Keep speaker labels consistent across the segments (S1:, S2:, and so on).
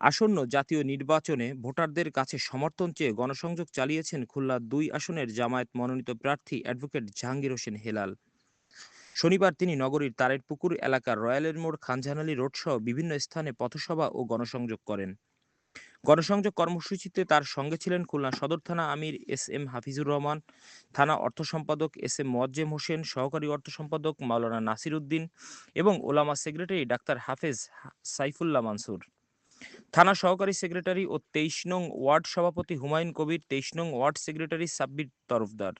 S1: আসন্ন জাতীয় নির্বাচনে ভোটারদের কাছে সমর্থন চেয়ে গণসংযোগ চালিয়েছেন খুলনা ২ আসনের জামায়াত মনোনীত প্রার্থী অ্যাডভোকেট জাহাঙ্গীর হোসেন হেলাল। শনিবার তিনি নগরীর তারেরপুকুর এলাকার রয়্যালের মোড়, খানজাহান আলী রোড সহ বিভিন্ন স্থানে পথসভা ও গণসংযোগ করেন। গণসংযোগ কর্মসূচিতে তার সঙ্গে ছিলেন খুলনা সদর থানা আমির এস এম হাফিজুর রহমান, থানা অর্থ সম্পাদক এস এম মোয়াজ্জেম হোসেন, সহকারী অর্থ সম্পাদক মাওলানা নাসির উদ্দিন এবং ওলামা সেক্রেটারি ডাক্তার হাফেজ সাইফুল্লাহ মানসুর। থানা সহকারী সেক্রেটারি ও ২৩ নং ওয়ার্ড সভাপতি হুমায়ুন কবির, ২৩ নং ওয়ার্ড সেক্রেটারি সাব্বির তরফদার।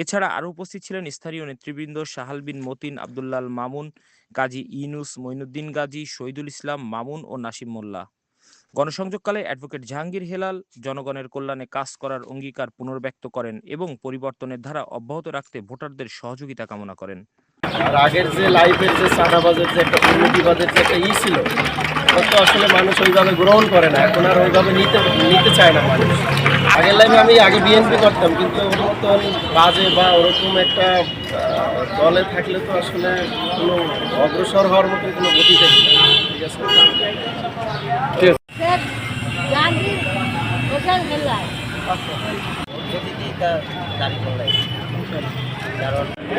S1: এছাড়া আরও উপস্থিত ছিলেন স্থানীয় নেতৃবৃন্দ সাহাল বিন মতিন, আবদুল্লাল মামুন, কাজী ইনুস, মঈনুদ্দিন গাজী, শহীদুল ইসলাম মামুন ও নাসিম মোল্লা। গণসংযোগকালে অ্যাডভোকেট জাহাঙ্গীর হেলাল জনগণের কল্যাণে কাজ করার অঙ্গীকার পুনর্ব্যক্ত করেন এবং পরিবর্তনের ধারা অব্যাহত রাখতে ভোটারদের সহযোগিতা কামনা করেন।
S2: আর আগের যে লাইফের যে চাঁদাবাজের যে একটা দুর্নীতিবাদের যে একটা ছিল, ওটা তো আসলে মানুষ ওইভাবে গ্রহণ করে না, এখন আর ওইভাবে নিতে চায় না মানুষ। আগের লাইফে আমি আগে বিএনপি করতাম, কিন্তু ওর মতন বাজে বা ওরকম একটা দলে থাকলে তো আসলে কোনো অগ্রসর হওয়ার মতো কোনো গতি থাকে না। ঠিক আছে,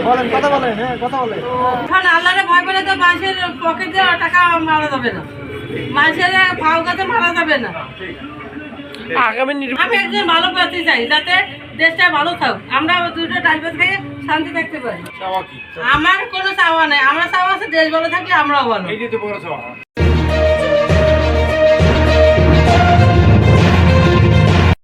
S3: বলেন, কথা বলেন, হ্যাঁ কথা বলেন।
S4: এখন আল্লাহরে ভয় পেলে তো মানুষের পকেটে টাকা মারা যাবে না, মানুষের ফাও কাছে মারা যাবে না। আমি একজন ভালো প্রার্থী চাই, যাতে দেশটা ভালো থাক, আমরা দুটো ডাইভার থেকে শান্তি থাকতে পারি। আমার কোনো চাওয়া নেই, আমার চাওয়া আছে দেশ ভালো থাকলে আমরাও ভালো।